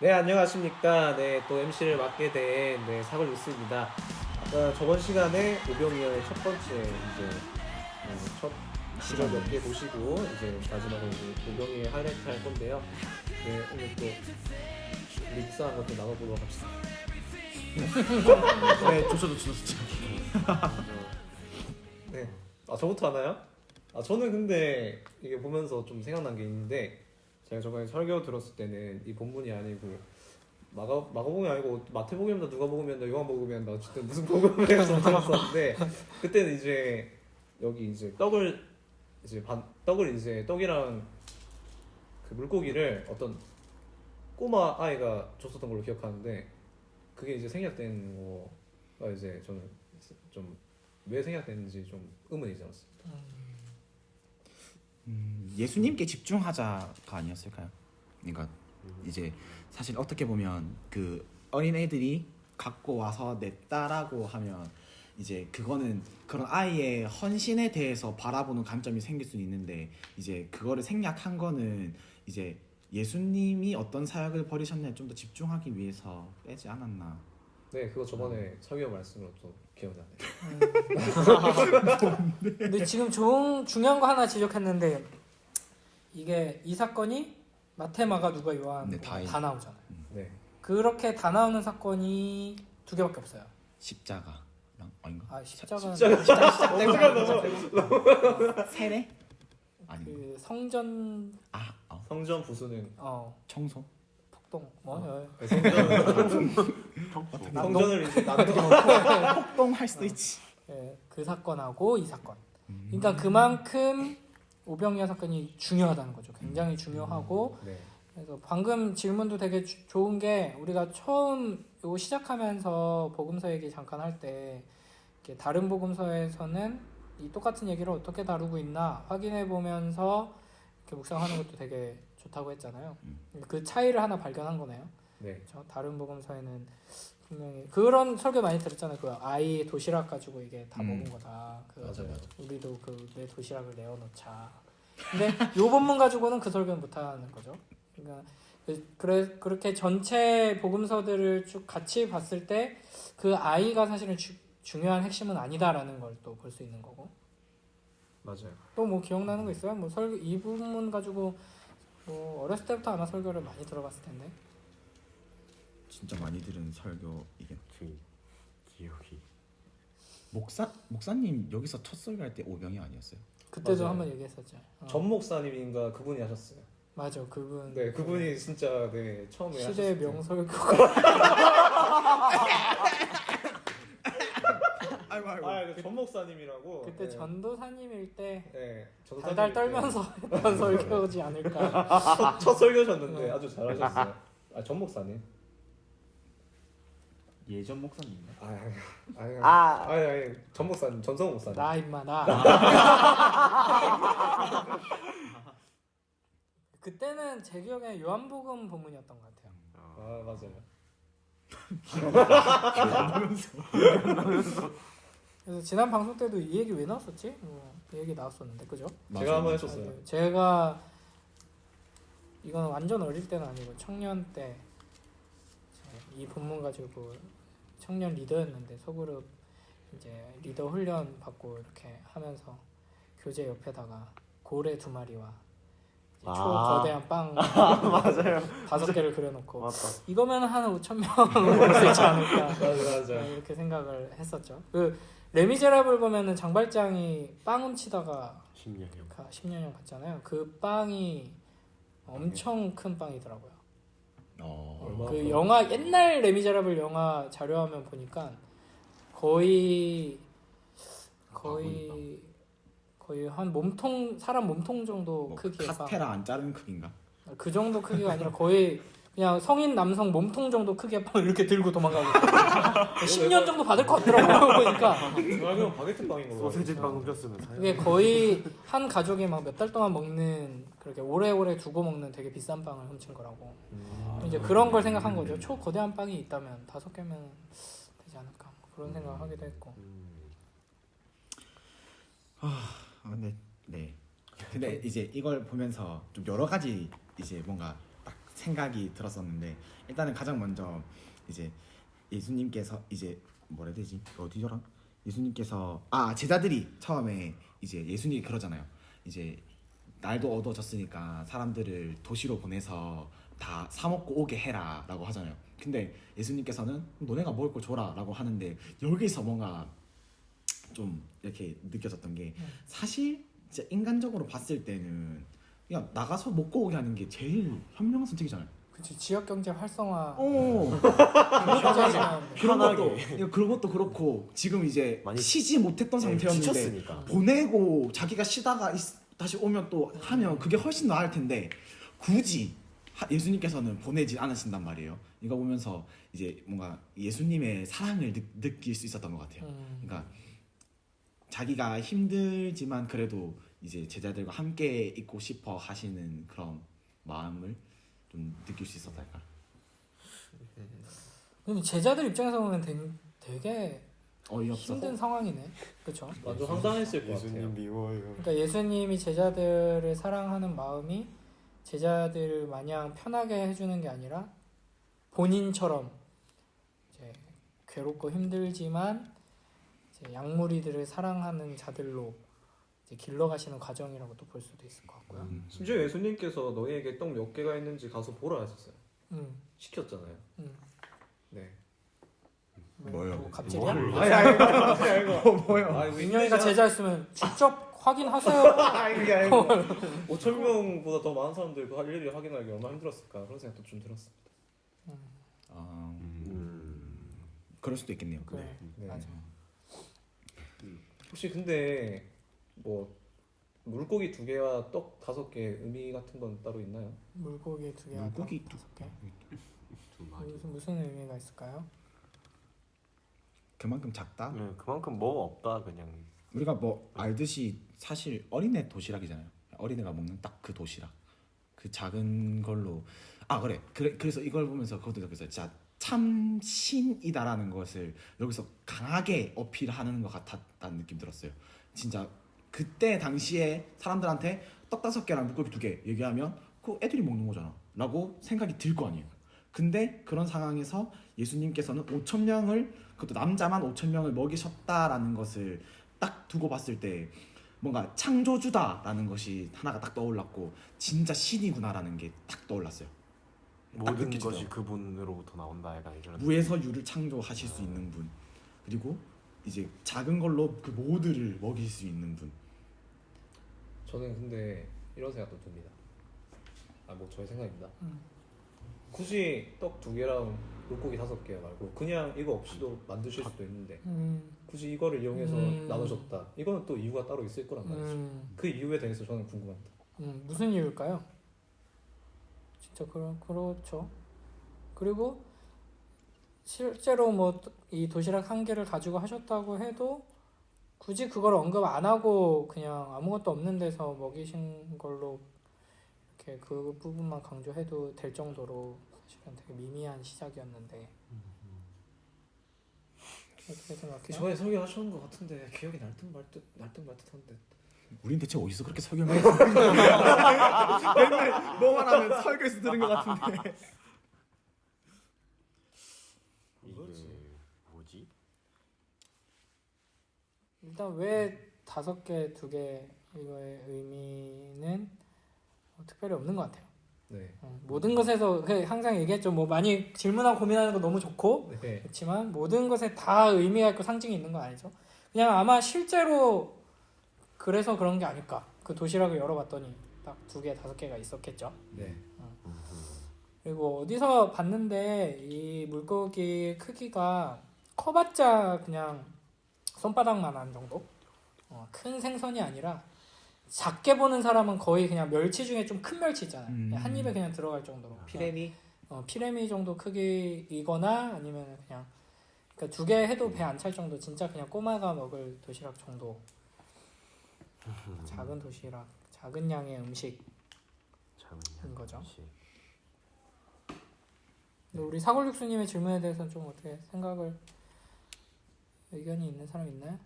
네, 안녕하십니까. 네, 또 MC를 맡게 된 사글 뉴스입니다. 아까 저번 시간에 오병이어의 첫 번째 첫 시절 몇 개 보시고 이제 마지막으로 오병이의 하이라이트 할 건데요. 네, 오늘 또 믹스한 것도 나눠보도록 합시다. 네, 좋죠. 네, 저부터 하나요? 저는 근데 이게 보면서 좀 생각난 게 있는데, 제가 저번에 설교 들었을 때는 이 본문이 아니고 마가복음이 아니고 마태복음이었나 누가복음이었나 요한복음이었나 어쨌든 무슨 복음에서 들었었는데, 그때는 이제 여기 이제 떡을 이제 떡이랑 그 물고기를 어떤 꼬마 아이가 줬었던 걸로 기억하는데, 그게 이제 생략된 거가 이제 저는 좀 왜 생략됐는지 좀 의문이 들었습니다. 예수님께 집중하자가 아니었을까요? 그러니까 이제 사실 어떻게 보면 그 어린 애들이 갖고 와서 냈다라고 하면 이제 그거는 그런 아이의 헌신에 대해서 바라보는 관점이 생길 수 있는데, 이제 그거를 생략한 거는 이제 예수님이 어떤 사역을 벌이셨냐에 좀 더 집중하기 위해서 빼지 않았나. 네, 그거 저번에 설교 말씀으로 또 기억나네요. 근데 지금 중요한 거 하나 지적했는데, 이게 이 사건이 마태, 마가, 누가, 요한 네, 다 나오잖아요. 네, 그렇게 다 나오는 사건이 두 개밖에 없어요. 십자가랑 아닌가? 십자가는 세례? 아니. 그 성전 성전 부수는 청소? 폭동 성전을 이제 폭동할 수도 있지. 그 사건하고 이 사건. 그러니까 그만큼 오병이어 사건이 중요하다는 거죠. 굉장히 중요하고. 네. 그래서 방금 질문도 되게 좋은 게, 우리가 처음 이거 시작하면서 복음서 얘기 잠깐 할 때 다른 복음서에서는 이 똑같은 얘기를 어떻게 다루고 있나 확인해 보면서 이렇게 묵상하는 것도 되게 좋다고 했잖아요. 그 차이를 하나 발견한 거네요. 네. 그렇죠? 다른 복음서에는 분명히 그런 설교 많이 들었잖아요. 그 아이 도시락 가지고 이게 다 먹은 거다. 맞아요. 우리도 내 도시락을 내어놓자. 근데 요 본문 가지고는 그 설교는 못하는 거죠. 그러니까 그렇게 전체 복음서들을 쭉 같이 봤을 때 그 아이가 사실은 중요한 핵심은 아니다라는 걸 또 볼 수 있는 거고. 맞아요. 또 뭐 기억나는 거 있어요? 뭐 설교 이 부분 가지고 뭐 어렸을 때부터 아마 설교를 많이 들어봤을 텐데. 진짜 많이 들은 설교이긴. 기억이 목사님 여기서 첫 설교할 때 오병이 아니었어요? 그때도 맞아요. 한번 얘기했었죠. 전 목사님인가 그분이 하셨어요. 맞아, 그분. 네, 그분이 진짜 처음에 시대 하셨을 때. 명설교가. 전 목사님이라고. 그때 네. 전도사님일 때 네, 달달 떨면서 했던 설교지 않을까. 첫 설교셨는데 아주 잘하셨어요. 전 목사님. 예전 목사님인데? 아니, 전 목사님, 전성 목사님. 나 임마 나. 그때는 제 기억에 요한복음 본문이었던 것 같아요. 맞아요. 그래서 지난 방송 때도 이 얘기 왜 나왔었지? 이 얘기 나왔었는데, 그죠? 제가 한번 했었어요. 맞아요. 제가 이건 완전 어릴 때는 아니고 청년 때 이 본문 가지고 청년 리더였는데, 소그룹 이제 리더 훈련 받고 이렇게 하면서 교재 옆에다가 고래 2마리와 초거대한 빵 맞아요. 5개를 그려놓고 맞다. 이거면 한 5,000명 올 수 있지 않을까. 맞아. 이렇게 생각을 했었죠. 그 레미제라블 보면은 장발장이 빵 훔치다가 10년형 10년형 갔잖아요. 그 빵이 엄청 큰 빵이더라고요. 그 영화, 옛날 레미제라블 영화 자료화면 보니까 거의 한 사람 몸통 정도 크기의 빵. 카스테라 안 자르는 크기인가? 그 정도 크기가 아니라 거의 그냥 성인 남성 몸통 정도 크기의 빵을 이렇게 들고 도망가고 10년 정도 받을 것 같더라고요. 보니까 그럼 바게트 빵인 거. 소세지 빵 훔쳤으면 그게 거의 한 가족이 막 몇 달 동안 먹는, 그렇게 오래오래 두고 먹는 되게 비싼 빵을 훔친 거라고. 이제 그런 걸 생각한 거죠. 초거대한 빵이 있다면 5개면 되지 않을까, 그런 생각을 하기도 했고. 근데 이제 이걸 보면서 좀 여러 가지 이제 뭔가 딱 생각이 들었었는데 일단은 가장 먼저 이제 예수님께서 이제 뭐라 해야 되지 어디더라 예수님께서 제자들이 처음에 이제 예수님이 그러잖아요. 이제 날도 어두워졌으니까 사람들을 도시로 보내서 다 사 먹고 오게 해라라고 하잖아요. 근데 예수님께서는 너네가 먹을 걸 줘라라고 하는데 여기서 뭔가 좀 이렇게 느껴졌던 게 사실 진짜 인간적으로 봤을 때는 그냥 나가서 먹고 오게 하는 게 제일 현명한 선택이잖아요. 그치, 지역 경제 활성화. 그런 것도 그렇고 지금 이제 많이 쉬지 못했던 상태였는데 지쳤으니까. 보내고 자기가 쉬다가 다시 오면 또 하면 그게 훨씬 나을 텐데 굳이 예수님께서는 보내지 않으신단 말이에요. 이거 보면서 이제 뭔가 예수님의 사랑을 느낄 수 있었던 것 같아요. 그러니까 자기가 힘들지만 그래도 이제 제자들과 함께 있고 싶어 하시는 그런 마음을 좀 느낄 수 있었달까. 근데 제자들 입장에서 보면 되게 어이없어. 힘든 상황이네. 그렇죠? 완전 황당했을 것 같아요. 예수님 미워요. 그러니까 예수님이 제자들을 사랑하는 마음이 제자들을 마냥 편하게 해주는 게 아니라 본인처럼 이제 괴롭고 힘들지만 이제 양무리들을 사랑하는 자들로 이제 길러가시는 과정이라고 또 볼 수도 있을 것 같고요. 심지어 예수님께서 너희에게 떡 몇 개가 있는지 가서 보라 하셨어요. 시켰잖아요. 네. 뭐요? 뭐 갑질이야? 뭐요? 민영이가 제자였으면 직접 확인하세요. 이게 아니고 5천 명보다 더 많은 사람들 그 일일이 확인하기 얼마나 힘들었을까 그런 생각도 좀 들었습니다. 그럴 수도 있겠네요. 그래. 네. 맞아. 혹시 근데 뭐 물고기 2개와 떡 5개 의미 같은 건 따로 있나요? 물고기 2개, 물고기 5개. 두 마리. 무슨 의미가 있을까요? 그만큼 작다. 네, 그만큼 뭐 없다 그냥. 우리가 뭐 알듯이 사실 어린애 도시락이잖아요. 어린애가 먹는 딱 그 도시락. 그 작은 걸로 그래서 이걸 보면서 그것도 느꼈어요. 진짜 참 신이다라는 것을 여기서 강하게 어필하는 것 같았다는 느낌 들었어요. 진짜 그때 당시에 사람들한테 떡 5개랑 물고기 2개 얘기하면 그 애들이 먹는 거잖아 라고 생각이 들 거 아니에요. 근데 그런 상황에서 예수님께서는 5,000명을 그것도 남자만 5,000명을 먹이셨다라는 것을 딱 두고 봤을 때 뭔가 창조주다라는 것이 하나가 딱 떠올랐고 진짜 신이구나라는 게 딱 떠올랐어요. 딱 모든 느껴지더라고요. 것이 그분으로부터 나온다 약간 이런. 무에서 유를 창조하실 수 있는 분, 그리고 이제 작은 걸로 그 모두를 먹일 수 있는 분. 저는 근데 이런 생각도 듭니다. 뭐 저의 생각입니다. 굳이 떡 2개랑 물고기 5개 말고 그냥 이거 없이도 만드실 수도 있는데 굳이 이거를 이용해서 나누셨다. 이거는 또 이유가 따로 있을 거란 말이죠. 그 이유에 대해서 저는 궁금합니다. 무슨 이유일까요? 진짜 그렇죠. 그리고 실제로 뭐 이 도시락 1개를 가지고 하셨다고 해도 굳이 그걸 언급 안 하고 그냥 아무것도 없는 데서 먹이신 걸로 이렇게 그 부분만 강조해도 될 정도로 사실은 되게 미미한 시작이었는데 어떻게 생각해요? 저에 설교하셨는 것 같은데 기억이 날 듯 말 듯한데. 우린 대체 어디서 그렇게 설교를 했어? 맨날 뭐 말하면 설교에서 들은 것 같은데. 이게 뭐지? 일단 왜 5개, 2개 이거의 의미는 특별히 없는 것 같아요. 네. 모든 것에서 항상 얘기했죠. 뭐 많이 질문하고 고민하는 거 너무 좋고 네. 그렇지만 모든 것에 다 의미가 있고 상징이 있는 건 아니죠. 그냥 아마 실제로 그래서 그런 게 아닐까. 그 도시락을 열어봤더니 딱 2개, 5개가 있었겠죠. 네. 그리고 어디서 봤는데 이 물고기 크기가 커봤자 그냥 손바닥만한 정도? 큰 생선이 아니라 작게 보는 사람은 거의 그냥 멸치 중에 좀 큰 멸치 있잖아요. 그냥 한 입에 그냥 들어갈 정도로. 피레미? 피레미 정도 크기이거나 아니면 그냥 그러니까 2개 해도 배 안 찰 정도. 진짜 그냥 꼬마가 먹을 도시락 정도. 작은 도시락, 작은 양의 음식인 거죠. 근데 우리 사골육수님의 질문에 대해서 좀 어떻게 의견이 있는 사람 있나요?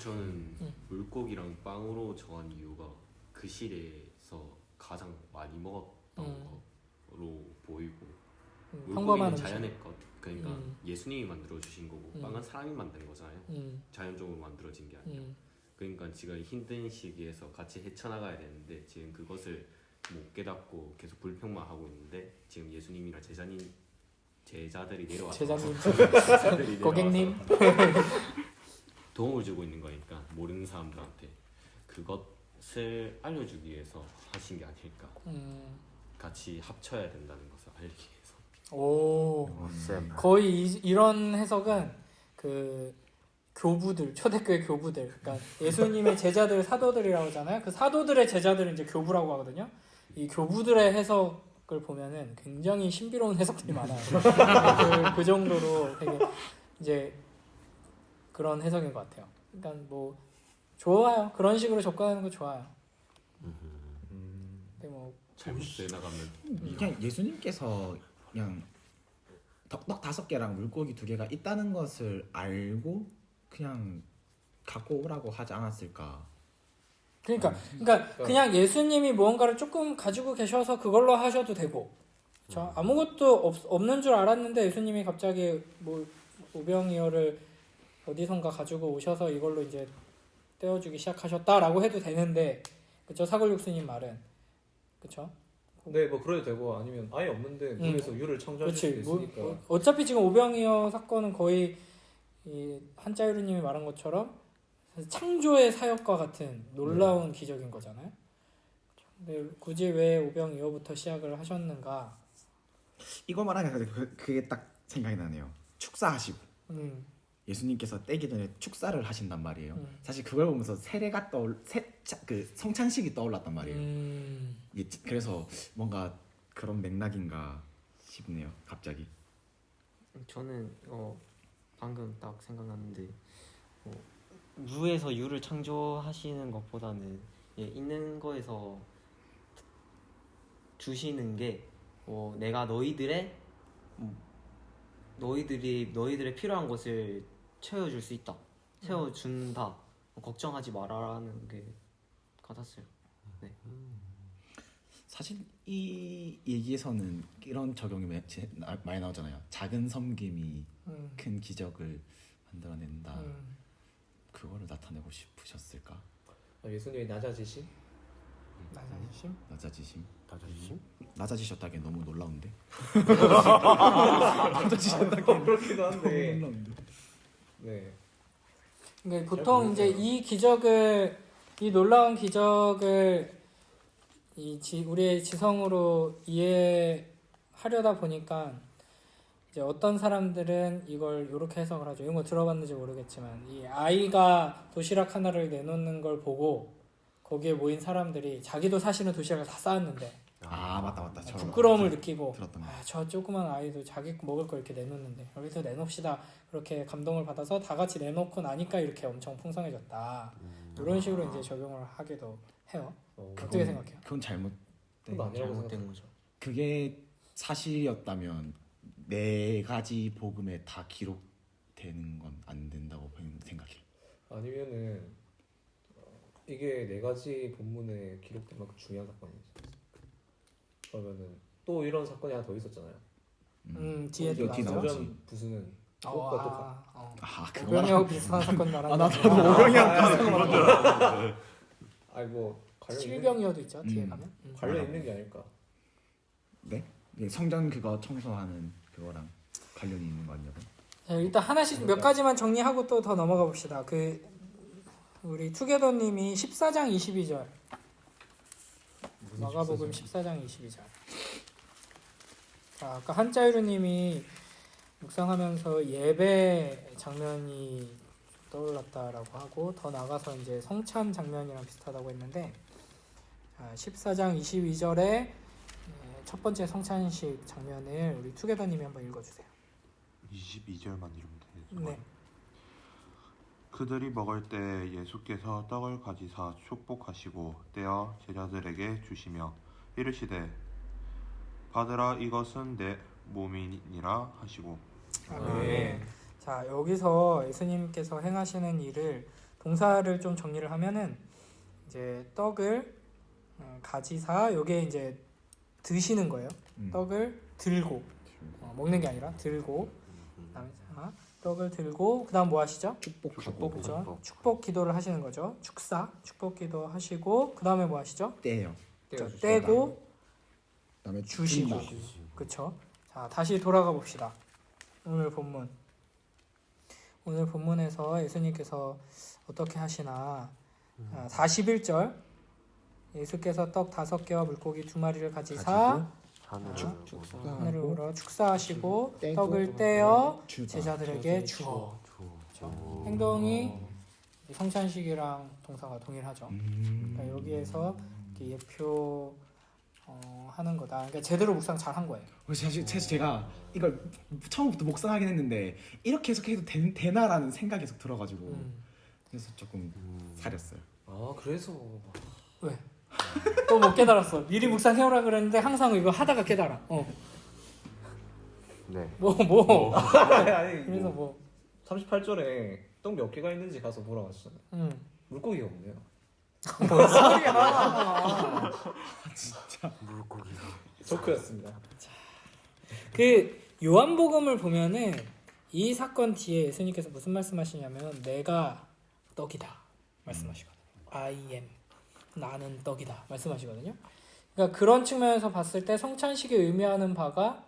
저는 물고기랑 빵으로 정한 이유가 그 시대에서 가장 많이 먹었던 거로 보이고 물고기는 평범한 음식. 자연의 것 그러니까 음. 예수님이 만들어 주신 거고 빵은 사람이 만든 거잖아요. 자연적으로 만들어진 게 아니라. 그러니까 지금 힘든 시기에서 같이 헤쳐나가야 되는데 지금 그것을 못 깨닫고 계속 불평만 하고 있는데 지금 예수님이랑 제자들이 내려와서 제자님, 제자들이 내려와서 고객님. 도움을 주고 있는 거니까 모르는 사람들한테 그것을 알려주기 위해서 하신 게 아닐까. 같이 합쳐야 된다는 것을 알리기 위해서. 오, 쌤. 거의 이런 해석은 그 교부들, 초대교회 교부들, 그러니까 예수님의 제자들 사도들이라고 하잖아요. 그 사도들의 제자들은 이제 교부라고 하거든요. 이 교부들의 해석을 보면은 굉장히 신비로운 해석들이 많아요. 그 정도로 되게 이제 그런 해석인 것 같아요. 그러니까 뭐 좋아요. 그런 식으로 접근하는 거 좋아요. 근데 뭐 잘못돼 나가면 그냥 예수님께서 그냥 떡 5개랑 물고기 2개가 있다는 것을 알고 그냥 갖고 오라고 하지 않았을까. 그러니까 그냥 예수님이 무언가를 조금 가지고 계셔서 그걸로 하셔도 되고, 그렇죠? 아무것도 없는 줄 알았는데 예수님이 갑자기 뭐 오병이어를 어디선가 가지고 오셔서 이걸로 이제 떼어주기 시작하셨다라고 해도 되는데, 그렇죠? 사골육수님 말은, 그렇죠? 네, 뭐 그래도 되고 아니면 아예 없는데 물에서 유를 창조할 수도 그렇지. 있으니까. 어차피 지금 오병이어 사건은 거의 이 한자유루님이 말한 것처럼 창조의 사역과 같은 놀라운 기적인 거잖아요. 근데 굳이 왜 오병이어부터 시작을 하셨는가? 이거 말하니까 그게 딱 생각이 나네요. 축사하시고 예수님께서 떼기 전에 축사를 하신단 말이에요. 사실 그걸 보면서 세례가 그 성찬식이 떠올랐단 말이에요. 그래서 뭔가 그런 맥락인가 싶네요. 갑자기. 저는 방금 딱 생각났는데 무에서 유를 창조하시는 것보다는 있는 거에서 주시는 게 내가 너희들의 필요한 것을 채워줄 수 있다, 채워준다, 걱정하지 말아라는 게 같았어요. 네. 사실 이 얘기에서는 이런 적용이 많이 나오잖아요. 작은 섬김이 큰 기적을 만들어낸다. 그거를 나타내고 싶으셨을까? 예수님의 낮아지심? 낮아지심? 낮아지심? 다자신? 낮아지셨다기엔 너무 놀라운데. 그렇기도 한데. 놀라운데. 네. 근데 보통 이제 이 놀라운 기적을 우리의 지성으로 이해하려다 보니까 이제 어떤 사람들은 이걸 이렇게 해석을 하죠. 이런 거 들어봤는지 모르겠지만 이 아이가 도시락 하나를 내놓는 걸 보고 거기에 모인 사람들이 자기도 사실은 도시락을 다 쌓았는데 맞다. 부끄러움을 느끼고 들었던 거. 저 조그만 아이도 자기 먹을 걸 이렇게 내놓는데 여기서 내놓읍시다, 그렇게 감동을 받아서 다 같이 내놓고 나니까 이렇게 엄청 풍성해졌다. 이런 식으로 이제 적용을 하기도 해요. 어떻게 생각해요? 그건 잘못된 그건 아니라고 잘못된 생각해요. 거죠. 그게 사실이었다면 4가지 복음에 다 기록되는 건 안 된다고 생각해요. 아니면은 이게 4가지 본문에 기록된 만큼 중요한 사건이지. 그러면은 또 이런 사건이 하나 더 있었잖아요. 뒤에도 여기 나오죠. 나오지. 성전 부수는 그것과 오병이어 비슷한 사건 말하는 나도 거구나. 오병이어 아니 뭐 관련 있는 7병이어도 있죠. 뒤에 가면. 관련 있는 게 아닐까. 네? 성전 그거 청소하는 그거랑 관련이 있는 거 아니냐고? 자, 일단 하나씩 몇 가지만 정리하고 또 더 넘어가 봅시다. 우리 투게더님이 14장 22절. 마가복음 14장 22절. 자, 아까 한자유루님이 묵상하면서 예배 장면이 떠올랐다라고 하고 더 나가서 이제 성찬 장면이랑 비슷하다고 했는데 14장 22절에 첫 번째 성찬식 장면을 우리 투게더님이 한번 읽어주세요. 22절만 읽으면 되죠. 네. 그들이 먹을 때 예수께서 떡을 가지사 축복하시고 떼어 제자들에게 주시며 이르시되 받으라, 이것은 내 몸이니라 하시고. 자, 여기서 예수님께서 행하시는 일을 동사를 좀 정리를 하면은 이제 떡을 가지사 요게 이제 드시는 거예요. 떡을 들고 먹는 게 아니라 들고 그다음에 자, 떡을 들고 그다음 뭐 하시죠? 축복하고 그죠? 축복 기도를 하시는 거죠. 축복 기도 하시고 그다음에 뭐 하시죠? 떼요. 떼고 그다음에 주시고 그쵸? 자 다시 돌아가 봅시다. 오늘 본문에서 예수님께서 어떻게 하시나 41절 예수께서 떡 5개와 물고기 2마리를 가지사 하늘을 우러 축사하시고 떡을 떼어 제자들에게 주어. 그렇죠? 행동이 성찬식이랑 동사가 동일하죠. 그러니까 여기에서 이렇게 예표 하는 거다. 그러니까 제대로 묵상 잘 한 거예요. 사실 제가 이걸 처음부터 묵상하긴 했는데 이렇게 해석해도 되나라는 생각이 계속 들어가지고 그래서 조금 사렸어요. 아 그래서 왜? 또 못 깨달았어. 미리 묵상해오라 그랬는데 항상 이거 하다가 깨달아. 네. 뭐. 아니 그래서 뭐. 38절에 떡 몇 개가 있는지 가서 보라고 하셨잖아요. 물고기가 없네요. 뭔 소리야. 진짜 물고기가. 조크였습니다. 그 요한복음을 보면은 이 사건 뒤에 예수님께서 무슨 말씀하시냐면 내가 떡이다 말씀하시거든요. I am 나는 떡이다 말씀하시거든요. 그러니까 그런 측면에서 봤을 때 성찬식이 의미하는 바가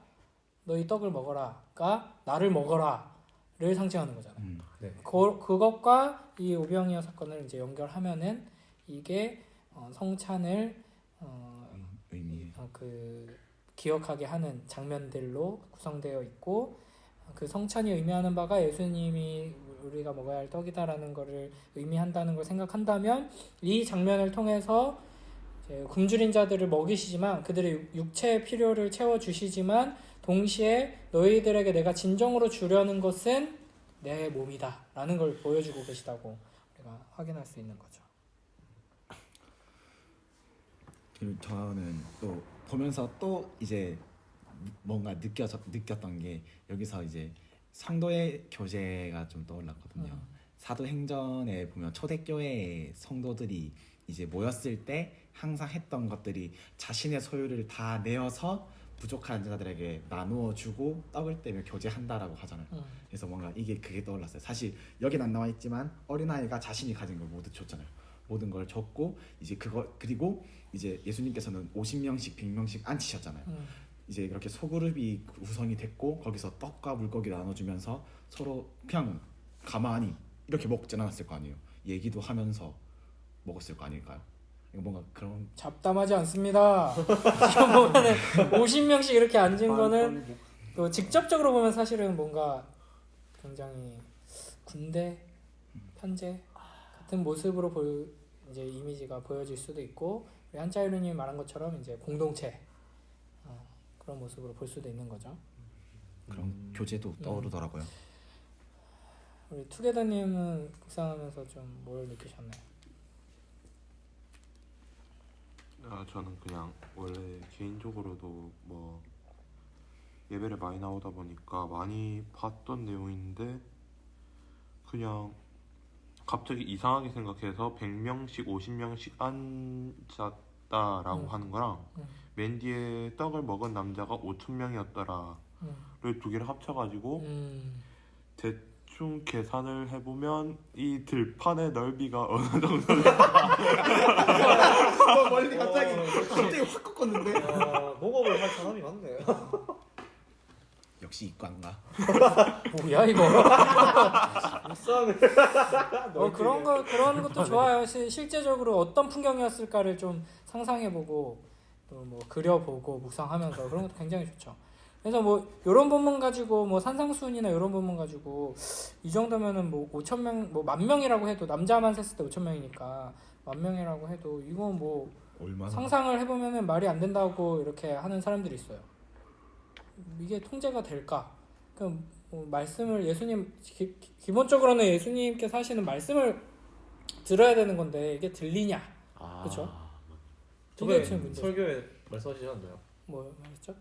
너희 떡을 먹어라가 나를 먹어라를 상징하는 거잖아요. 네. 그것과 이 오병이어 사건을 이제 연결하면은 이게 성찬을 의미해. 그 기억하게 하는 장면들로 구성되어 있고 그 성찬이 의미하는 바가 예수님이 우리가 먹어야 할 떡이다라는 것을 의미한다는 걸 생각한다면 이 장면을 통해서 이제 굶주린 자들을 먹이시지만 그들의 육체의 필요를 채워주시지만 동시에 너희들에게 내가 진정으로 주려는 것은 내 몸이다 라는 걸 보여주고 계시다고 우리가 확인할 수 있는 거죠. 그리고 저는 또 보면서 또 이제 뭔가 느꼈던 게 여기서 이제 상도의 교제가 좀 떠올랐거든요. 사도행전에 보면 초대교회의 성도들이 이제 모였을 때 항상 했던 것들이 자신의 소유를 다 내어서 부족한 자들에게 나누어 주고 떡을 떼며 교제한다라고 하잖아요. 그래서 뭔가 그게 떠올랐어요. 사실 여긴 안 나와 있지만 어린아이가 자신이 가진 걸 모두 줬잖아요. 모든 걸 줬고 이제 그리고 이제 예수님께서는 50명씩 100명씩 앉히셨잖아요. 이제 그렇게 소그룹이 구성이 됐고 거기서 떡과 물고기 나눠주면서 서로 그냥 가만히 이렇게 먹지 않았을 거 아니에요. 얘기도 하면서 먹었을 거 아닐까요? 뭔가 그런 잡담하지 않습니다. 지금 보면은 50명씩 이렇게 앉은 거는 또 직접적으로 보면 사실은 뭔가 굉장히 군대 편제 같은 모습으로 이제 이미지가 보여질 수도 있고 우리 한자이루님이 말한 것처럼 이제 공동체 그런 모습으로 볼 수도 있는 거죠. 그런 교제도 떠오르더라고요. 우리 투게더님은 묵상하면서 좀 뭘 느끼셨나요? 저는 그냥 원래 개인적으로도 뭐 예배를 많이 나오다 보니까 많이 봤던 내용인데 그냥 갑자기 이상하게 생각해서 100명씩 50명씩 앉았다라고 하는 거랑 맨 뒤에 떡을 먹은 남자가 5,000명이었더라를 두 개를 합쳐가지고 대충 계산을 해보면 이 들판의 넓이가 어느 정도일까 멀리 갑자기 확 꺾었는데. 농업을 할 사람이 많네. 역시 이과인가? 뭐야 이거? 묵상을 그런 것도 좋아요. 실제적으로 어떤 풍경이었을까를 좀 상상해보고 또 뭐 그려보고 묵상하면서 그런 것도 굉장히 좋죠. 그래서 뭐 이런 본문 가지고 뭐 산상수훈이나 이런 본문 가지고 이 정도면은 뭐 5,000명 뭐 10,000명이라고 해도 남자만 셌을 때 5,000명이니까 10,000명이라고 해도 이거 뭐 얼마나 상상을 해보면은 말이 안 된다고 이렇게 하는 사람들이 있어요. 이게 통제가 될까? 그럼 뭐 말씀을 예수님 기본적으로는 예수님께서 하시는 말씀을 들어야 되는 건데 이게 들리냐? 그렇죠? 저번에 지금 문제죠. 설교에 말씀하시지 않나요? 뭐 말했죠?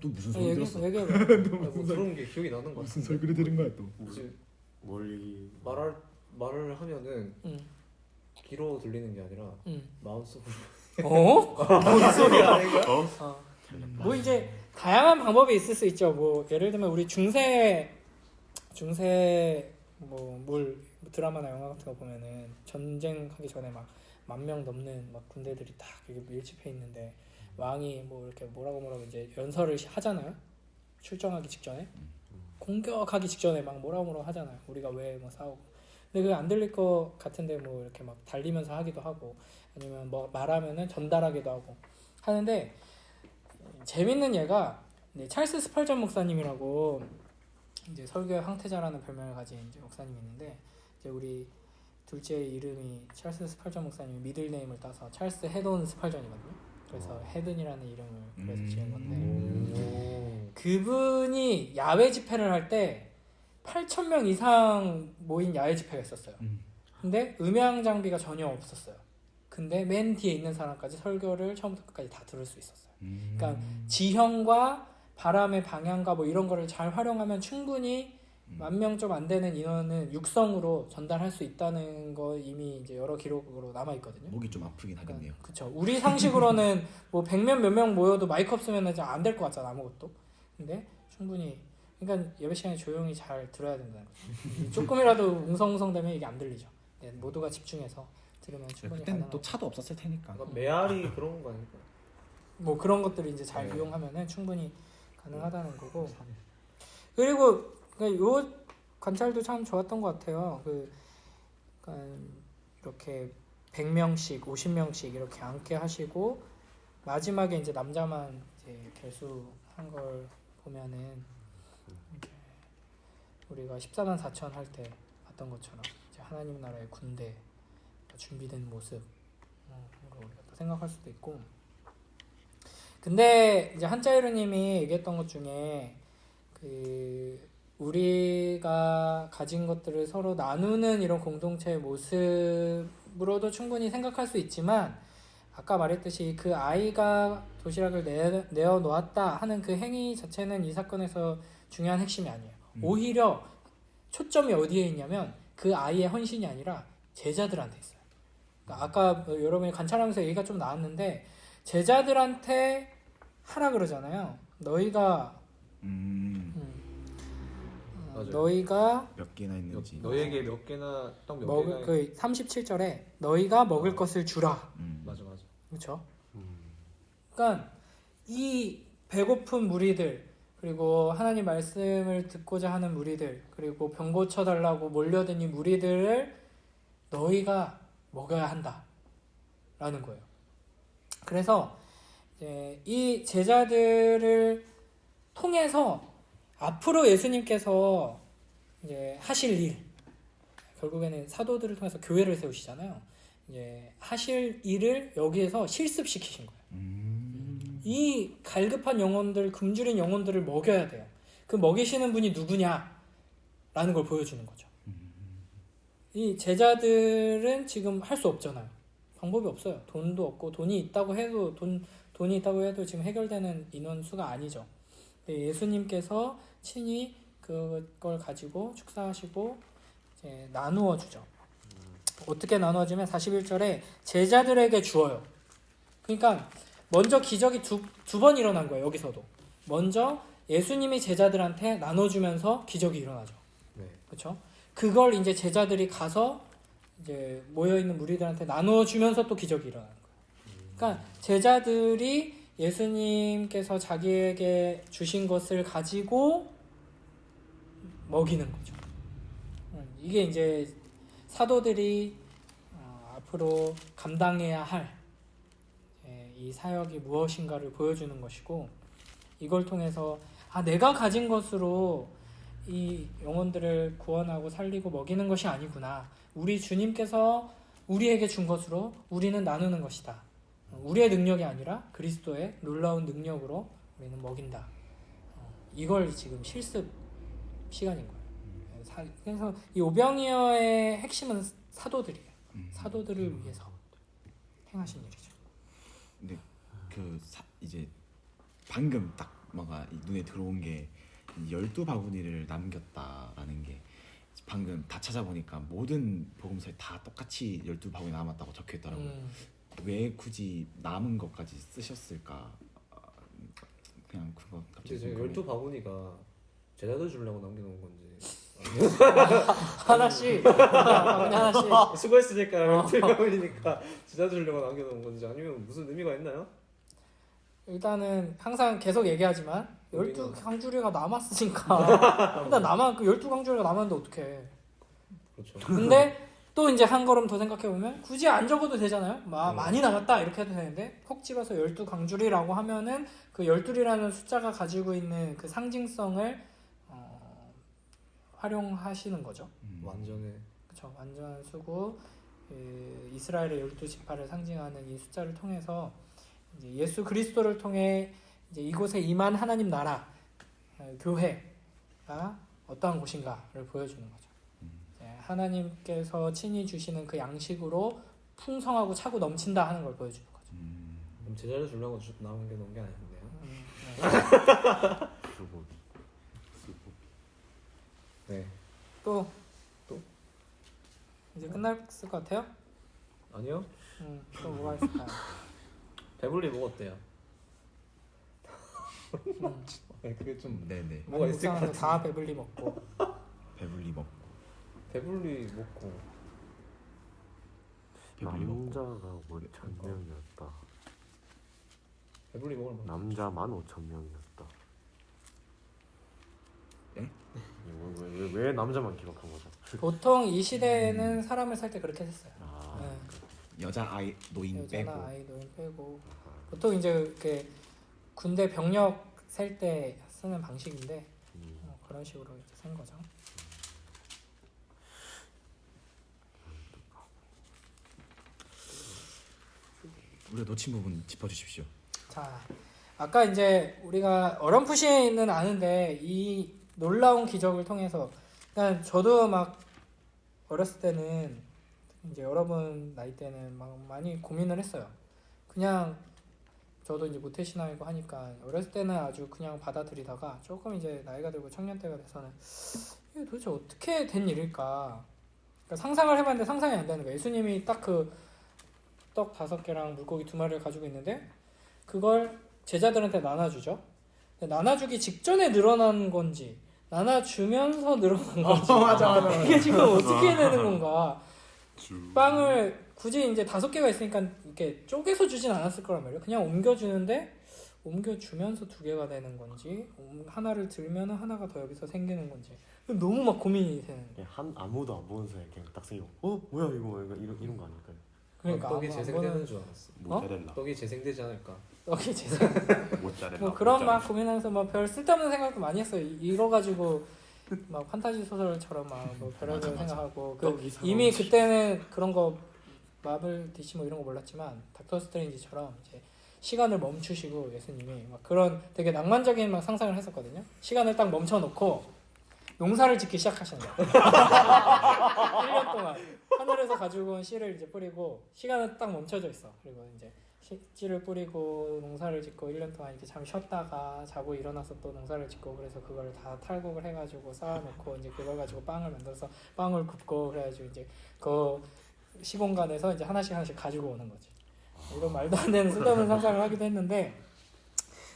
또 무슨 소리 들었어? 얘기해봐. 뭐 그런 게 기억이 나는 것 같은데. 무슨 설교를 들은 거야 또? 혹시 멀리 말할 말을 하면은 귀로 들리는 게 아니라 마음속으로. 뭔 소리야? 어? 뭐 이제 다양한 방법이 있을 수 있죠. 뭐 예를 들면 우리 중세 뭘 드라마나 영화 같은 거 보면은 전쟁하기 전에 막 10,000명 넘는 막 군대들이 딱 이렇게 밀집해 있는데 왕이 뭐 이렇게 뭐라고 이제 연설을 하잖아요. 출정하기 직전에 공격하기 직전에 막 뭐라고 하잖아요. 우리가 왜 뭐 싸우고. 근데 그게 안 들릴 것 같은데 뭐 이렇게 막 달리면서 하기도 하고 아니면 뭐 말하면은 전달하기도 하고 하는데 재밌는 예가 찰스 스펄전 목사님이라고 이제 설교의 황태자라는 별명을 가진 이제 목사님이 있는데 이제 우리 둘째 이름이 찰스 스펄전 목사님이 미들네임을 따서 찰스 헤돈 스펄전이거든요. 그래서 헤든이라는 이름을 그래서 지은 건데 그분이 야외 집회를 할 때 8,000명 이상 모인 야외 집회가 있었어요. 근데 음향 장비가 전혀 없었어요. 근데 맨 뒤에 있는 사람까지 설교를 처음부터 끝까지 다 들을 수 있었어요. 그러니까 지형과 바람의 방향과 뭐 이런 거를 잘 활용하면 충분히 10,000명 좀 안 되는 인원은 육성으로 전달할 수 있다는 거 이미 이제 여러 기록으로 남아 있거든요. 목이 좀 아프긴 하겠네요. 그렇죠. 우리 상식으로는 뭐 100명 몇 명 모여도 마이크 없으면 안 될 것 같잖아 아무것도. 근데 충분히 그러니까 예배 시간에 조용히 잘 들어야 된다는 거죠. 조금이라도 웅성웅성되면 이게 안 들리죠. 네, 모두가 집중해서 들으면 충분히 그때는 가능하고. 또 차도 없었을 테니까. 그러니까 메아리 그런 거 아닐까? 뭐 그런 것들을 이제 잘 네. 이용하면은 충분히 가능하다는 거고. 그리고 요 관찰도 참 좋았던 것 같아요. 그러니까 이렇게 100명씩, 50명씩 이렇게 앉게 하시고 마지막에 이제 남자만 이제 결수한 걸 보면은 이제 우리가 14만 4천 할 때 봤던 것처럼 이제 하나님 나라의 군대 준비된 모습으로 우리가 또 생각할 수도 있고. 근데 이제 한자이루님이 얘기했던 것 중에 우리가 가진 것들을 서로 나누는 이런 공동체의 모습으로도 충분히 생각할 수 있지만 아까 말했듯이 그 아이가 도시락을 내어 놓았다 하는 그 행위 자체는 이 사건에서 중요한 핵심이 아니에요. 오히려 초점이 어디에 있냐면 그 아이의 헌신이 아니라 제자들한테 있어요. 그러니까 아까 여러분이 관찰하면서 얘기가 좀 나왔는데 제자들한테 하라 그러잖아요. 너희가 너희가 몇 개나 있는지. 너에게 몇 개나 딱 몇 먹을 개나. 그 37절에 너희가 먹을 것을 주라. 맞아. 그렇죠? 그러니까 이 배고픈 무리들 그리고 하나님 말씀을 듣고자 하는 무리들 그리고 병 고쳐달라고 몰려든 이 무리들을 너희가 먹여야 한다라는 거예요. 그래서 이제 이 제자들을 통해서 앞으로 예수님께서 이제 하실 일 결국에는 사도들을 통해서 교회를 세우시잖아요. 이제 하실 일을 여기에서 실습시키신 거예요. 이 갈급한 영혼들, 굶주린 영혼들을 먹여야 돼요. 그 먹이시는 분이 누구냐라는 걸 보여주는 거죠. 이 제자들은 지금 할 수 없잖아요. 방법이 없어요. 돈도 없고 돈이 있다고 해도 지금 해결되는 인원수가 아니죠. 예수님께서 친히 그걸 가지고 축사하시고 이제 나누어 주죠. 어떻게 나누어지면 41절에 제자들에게 주어요. 그러니까 먼저 기적이 두 번 일어난 거예요. 여기서도 먼저 예수님이 제자들한테 나눠주면서 기적이 일어나죠. 네. 그렇죠? 그걸 이제 제자들이 가서 이제 모여 있는 무리들한테 나눠주면서 또 기적이 일어나는 거예요. 그러니까 제자들이 예수님께서 자기에게 주신 것을 가지고 먹이는 거죠. 이게 이제 사도들이 앞으로 감당해야 할 이 사역이 무엇인가를 보여주는 것이고 이걸 통해서 내가 가진 것으로 이 영혼들을 구원하고 살리고 먹이는 것이 아니구나. 우리 주님께서 우리에게 준 것으로 우리는 나누는 것이다. 우리의 능력이 아니라 그리스도의 놀라운 능력으로 우리는 먹인다. 이걸 지금 실습 시간인 거예요. 그래서 이 오병이어의 핵심은 사도들이에요. 사도들을 위해서 행하신 일이죠. 근데 이제 방금 딱 뭔가 눈에 들어온 게 12바구니를 남겼다라는 게 방금 다 찾아보니까 모든 복음서에 다 똑같이 12바구니 남았다고 적혀 있더라고요. 왜 굳이 남은 것까지 쓰셨을까? 그냥 그거 갑자기 이제 궁금해. 12바구니가 제자들 주려고 남겨놓은 건지 하나씩 바구니 하나씩. 수고했으니까 12바구니니까 제자들 주려고 남겨놓은 건지 아니면 무슨 의미가 있나요? 일단은 항상 계속 얘기하지만 12강주리가 남았으니까 일단 그 12강주리가 남았는데 어떡해. 그렇죠. 근데 또 이제 한 걸음 더 생각해보면 굳이 안 적어도 되잖아요. 많이 남았다 이렇게 해도 되는데 콕 집어서 12강주리라고 하면은 그 12이라는 숫자가 가지고 있는 그 상징성을 활용하시는 거죠. 완전해. 그렇죠. 완전 수고 이스라엘의 12지파를 상징하는 이 숫자를 통해서 이제 예수 그리스도를 통해 이제 이곳에 임한 하나님 나라 교회가 어떠한 곳인가를 보여주는 거죠. 하나님께서 친히 주시는 그 양식으로 풍성하고 차고 넘친다 하는 걸 보여주는 거죠. 그럼 제자를 주려고 남겨놓은 게 아니었네요. 네. 또 이제 끝났을 것 같아요? 아니요. 또 뭐가 있을까요? 배불리 먹었대요. 아니, 그게 좀 네네. 뭐가 있을 것 묵상하면서 같은데. 다 배불리 먹고 배불리 먹고 배불리 먹고 배불리 먹고 남자가 5,000명이었다. 배불리 먹을 만. 남자 15,000명이었다. 예? 왜 남자만 기록한 거죠? 보통 이 시대에는 사람을 살 때 그렇게 했어요. 네. 여자 아이 노인 빼고 여자나 아이 노인 빼고 보통 이제 이렇게 군대 병력 셀 때 쓰는 방식인데 그런 식으로 이제 센 거죠. 우리가 놓친 부분 짚어주십시오. 자, 아까 이제 우리가 어렴풋이는 아는데 이 놀라운 기적을 통해서 일단 저도 막 어렸을 때는 이제 여러분 나이 때는 막 많이 고민을 했어요. 그냥 저도 이제 모태신앙이고 하니까 어렸을 때는 아주 그냥 받아들이다가 조금 이제 나이가 들고 청년 때가 돼서는 이게 도대체 어떻게 된 일일까? 그러니까 상상을 해봤는데 상상이 안 되는 거예요. 예수님이 딱 그 떡 5개랑 물고기 2마리를 가지고 있는데 그걸 제자들한테 나눠주죠. 근데 나눠주기 직전에 늘어난 건지 나눠주면서 늘어난 건지 맞아. 이게 지금 어떻게 되는 건가? 빵을 굳이 이제 5개가 있으니까 이렇게 쪼개서 주진 않았을 거란 말이에요. 그냥 옮겨주는데 옮겨주면서 2개가 되는 건지 하나를 들면 하나가 더 여기서 생기는 건지 너무 막 고민이 되는 거예요. 아무도 안 보는 사이에 그냥 딱 생기고 뭐야 이거 이런 거 아닐까요? 그러니까 떡이 아무- 재생되는 줄 알았어. 모짜렐라. 떡이 재생되지 않을까. 떡이 재생 모짜렐라. 뭐 그런 막 고민하면서 뭐 별 쓸데없는 생각도 많이 했어요. 이거 가지고 막 판타지 소설처럼 막뭐 별의별 맞아. 생각하고 떡이 이미 그때는 그런 거 마블 DC 뭐 이런 거 몰랐지만 닥터 스트레인지처럼 이제 시간을 멈추시고 예수님이 막 그런 되게 낭만적인 막 상상을 했었거든요. 시간을 딱 멈춰놓고 농사를 짓기 시작하시는 거예요. 1년 동안 하늘에서 가지고 온 씨를 이제 뿌리고 시간은 딱 멈춰져 있어. 그리고 이제 씨를 뿌리고 농사를 짓고 1년 동안 이렇게 잠 쉬었다가 자고 일어나서 또 농사를 짓고 그래서 그걸 다 탈곡을 해가지고 쌓아놓고 이제 그걸 가지고 빵을 만들어서 빵을 굽고 그래가지고 이제 그 시공간에서 이제 하나씩 가지고 오는 거지. 이런 말도 안 되는 쓸데없는 상상을 하기도 했는데,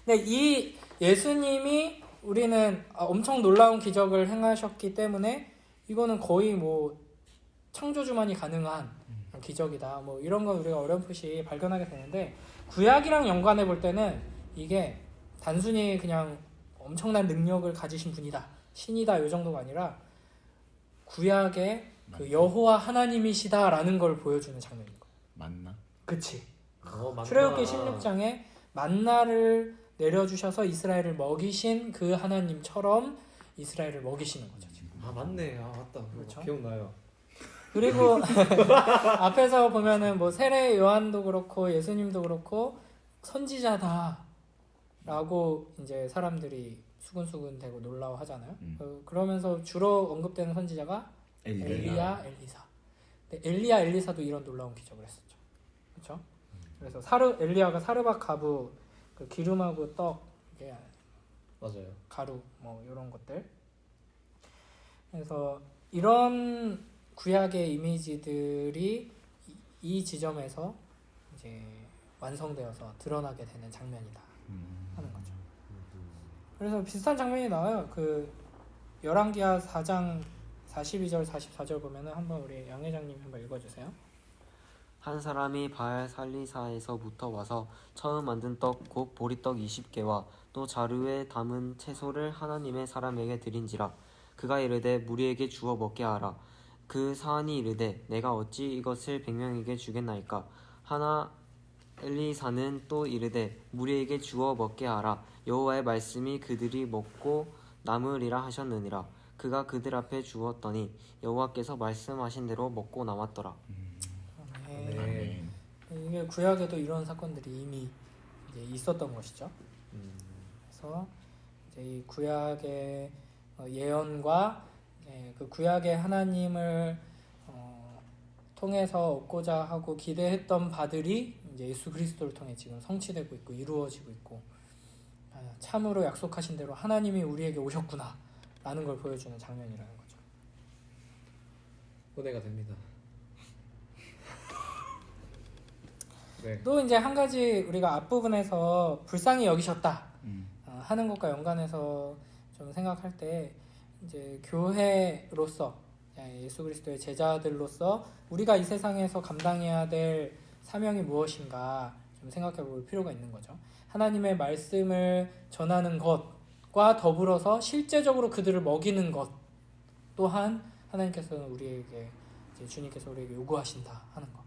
근데 이 예수님이 우리는 엄청 놀라운 기적을 행하셨기 때문에 이거는 거의 뭐 창조주만이 가능한 기적이다. 뭐 이런 건 우리가 어렴풋이 발견하게 되는데 구약이랑 연관해 볼 때는 이게 단순히 그냥 엄청난 능력을 가지신 분이다, 신이다 이 정도가 아니라 구약의 그 여호와 하나님이시다라는 걸 보여주는 장면인 거예요. 맞나? 그치. 맞다. 출애굽기 16장에 만나를 내려주셔서 이스라엘을 먹이신 그 하나님처럼 이스라엘을 먹이시는 거죠. 지금. 아 맞네. 아 맞다. 그렇죠. 기억나요. 그리고 앞에서 보면은 뭐 세례 요한도 그렇고 예수님도 그렇고 선지자다라고 이제 사람들이 수근수근 대고 놀라워하잖아요. 그러면서 주로 언급되는 선지자가 엘리야, 엘리사. 근데 엘리야, 엘리사도 이런 놀라운 기적을 했었죠. 그렇죠? 그래서 엘리야가 사르밧 가부 그 기름하고 떡 이게 맞아요. 가루 뭐 이런 것들. 그래서 이런 구약의 이미지들이 이 지점에서 이제 완성되어서 드러나게 되는 장면이다 하는 거죠. 그래서 비슷한 장면이 나와요. 그 열왕기하 4장 42절 44절 보면은 한번 우리 양 회장님 한번 읽어주세요. 한 사람이 바알 살리사에서부터 와서 처음 만든 떡 곧 보리떡 20개와 또 자루에 담은 채소를 하나님의 사람에게 드린지라. 그가 이르되 무리에게 주어 먹게 하라. 그 사안이 이르되 내가 어찌 이것을 100명에게 주겠나이까. 하나 엘리사는 또 이르되 무리에게 주어 먹게 하라. 여호와의 말씀이 그들이 먹고 남으리라 하셨느니라. 그가 그들 앞에 주었더니 여호와께서 말씀하신 대로 먹고 남았더라. 네. 이게 구약에도 이런 사건들이 이미 이제 있었던 것이죠. 그래서 이제 이 구약의 예언과 그 구약의 하나님을 통해서 얻고자 하고 기대했던 바들이 이제 예수 그리스도를 통해 지금 성취되고 있고 이루어지고 있고, 참으로 약속하신 대로 하나님이 우리에게 오셨구나 라는 걸 보여주는 장면이라는 거죠. 은혜가 됩니다. 네. 또 이제 한 가지 우리가 앞부분에서 불쌍히 여기셨다 하는 것과 연관해서 좀 생각할 때, 이제 교회로서 예수 그리스도의 제자들로서 우리가 이 세상에서 감당해야 될 사명이 무엇인가 좀 생각해 볼 필요가 있는 거죠. 하나님의 말씀을 전하는 것과 더불어서 실제적으로 그들을 먹이는 것 또한 하나님께서는 우리에게, 이제 주님께서 우리에게 요구하신다 하는 거.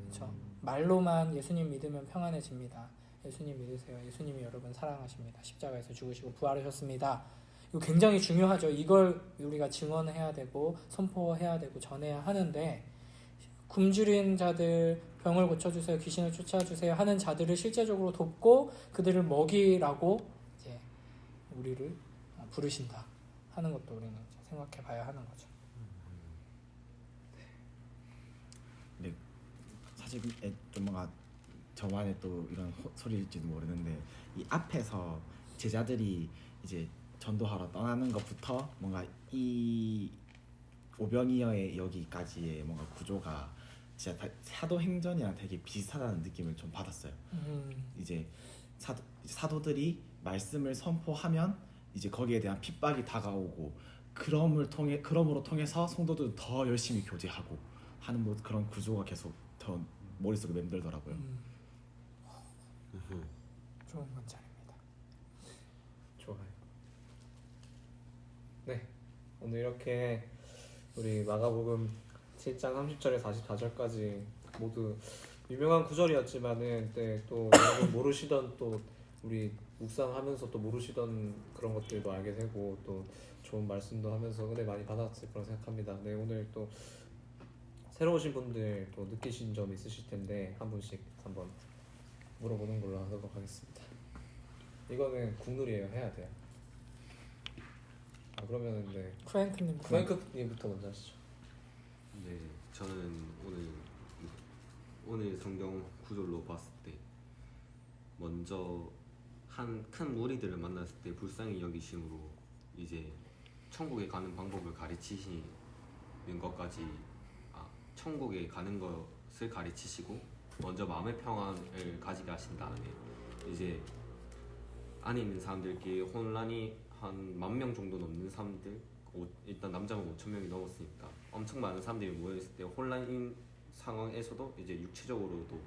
그렇죠? 말로만 예수님 믿으면 평안해집니다. 예수님 믿으세요. 예수님이 여러분 사랑하십니다. 십자가에서 죽으시고 부활하셨습니다. 이거 굉장히 중요하죠. 이걸 우리가 증언해야 되고 선포해야 되고 전해야 하는데, 굶주린 자들 병을 고쳐주세요, 귀신을 쫓아주세요 하는 자들을 실제적으로 돕고 그들을 먹이라고 이제 우리를 부르신다 하는 것도 우리는 생각해 봐야 하는 거죠. 네, 사실 좀 뭔가 저만의 또 이런 소리일지도 모르는데, 이 앞에서 제자들이 이제 전도하러 떠나는 것부터 뭔가 이 오병이어의 여기까지의 뭔가 구조가 진짜 사도행전이랑 되게 비슷하다는 느낌을 좀 받았어요. 이제 사도들이 말씀을 선포하면 이제 거기에 대한 핍박이 다가오고, 그럼으로 통해서 성도들은 더 열심히 교제하고 하는 뭐 그런 구조가 계속 더 머릿속에 맴돌더라고요. 좋은 관찰입니다. 좋아요. 네, 오늘 이렇게 우리 마가복음 7장 30절에 44절까지 모두 유명한 구절이었지만은 또 여러분 모르시던, 또 우리 묵상하면서 또 모르시던 그런 것들도 알게 되고 또 좋은 말씀도 하면서 은혜 많이 받았을 거라 생각합니다. 네, 오늘 또 새로 오신 분들 또 느끼신 점 있으실 텐데 한 분씩 한번 물어보는 걸로 하도록 하겠습니다. 이거는 국룰이에요. 해야 돼요. 그러면은 네, 프랭크님부터 먼저 하시죠. 네, 저는 오늘 성경 구절로 봤을 때 먼저 한 큰 무리들을 만났을 때 불쌍히 여기심으로 이제 천국에 가는 방법을 가르치시는 것까지, 천국에 가는 것을 가르치시고 먼저 마음의 평안을 가지게 하신 다음에 이제 안에 있는 사람들끼리 혼란이 한 10,000명 정도 넘는 사람들, 일단 남자만 5,000명이 넘었으니까 엄청 많은 사람들이 모여있을 때 혼란인 상황에서도 이제 육체적으로도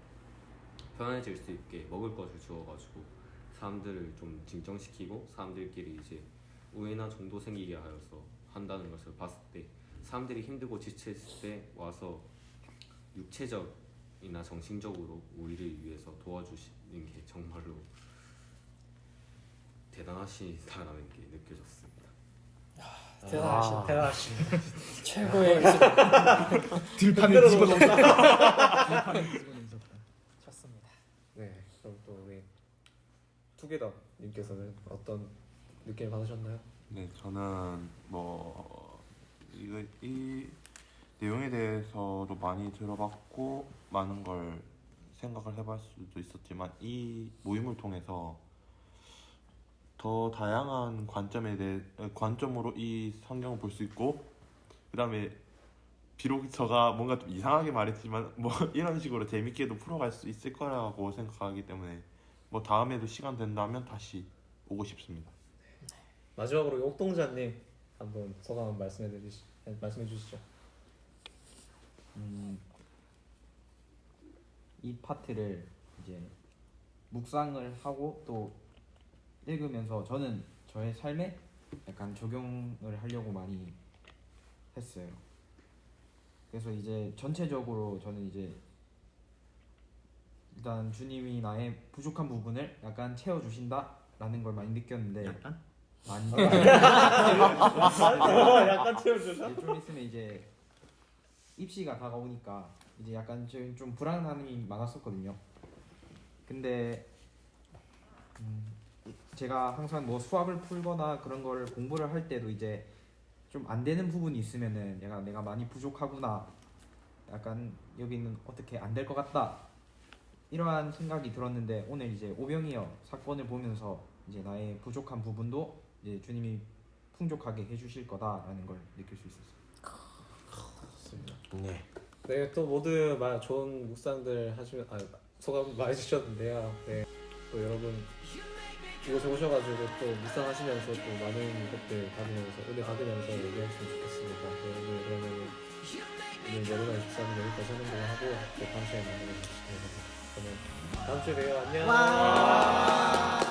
편안해질 수 있게 먹을 것을 주어가지고 사람들을 좀 진정시키고 사람들끼리 이제 우애나 정도 생기게 하여서 한다는 것을 봤을 때, 사람들이 힘들고 지쳤을 때 와서 육체적이나 정신적으로 우리를 위해서 도와주시는 게 정말로 대단하시다라는 게 느껴졌습니다. 대단하십니다. 최고의 들판을 집어넣었다. 좋습니다. 네, 그럼 또 우리 투게더님께서는 어떤 느낌을 받으셨나요? 네, 저는 이 내용에 대해서도 많이 들어봤고 많은 걸 생각을 해볼 수도 있었지만, 이 모임을 통해서 더 다양한 관점으로 이 성경을 볼 수 있고, 그다음에 비록 저가 뭔가 좀 이상하게 말했지만 뭐 이런 식으로 재밌게도 풀어갈 수 있을 거라고 생각하기 때문에 뭐 다음에도 시간 된다면 다시 오고 싶습니다. 마지막으로 옥동자님 한번 소감 말씀해 주시죠. 이 파트를 이제 묵상을 하고 또 읽으면서 저는 저의 삶에 약간 적용을 하려고 많이 했어요. 그래서 이제 전체적으로 저는 이제 일단 주님이 나의 부족한 부분을 약간 채워주신다라는 걸 많이 느꼈는데 약간? 많이 약간 채워주셔? 좀 있으면 이제 입시가 다가오니까 이제 약간 좀 불안함이 많았었거든요. 근데 제가 항상 뭐 수학을 풀거나 그런 걸 공부를 할 때도 이제 좀 안 되는 부분이 있으면은 내가 많이 부족하구나, 약간 여기는 어떻게 안 될 것 같다, 이러한 생각이 들었는데 오늘 이제 오병이어 사건을 보면서 이제 나의 부족한 부분도 이제 주님이 풍족하게 해주실 거다라는 걸 느낄 수 있었어요. 좋습니다. 네. 네, 또 모두 좋은 묵상들 하시면 소감 많이 주셨는데요. 네, 또 여러분 이곳에 오셔가지고 또 묵상하시면서 또 많은 것들 받으면서 은혜 받으면서 얘기했으면 좋겠습니다. 네, 오늘 그러면 오늘 여름의 23일 여기까지 하는 걸로 하고 또 다음 시간에 만나뵙겠습니다. 그러면 다음 주에 봬요. 안녕.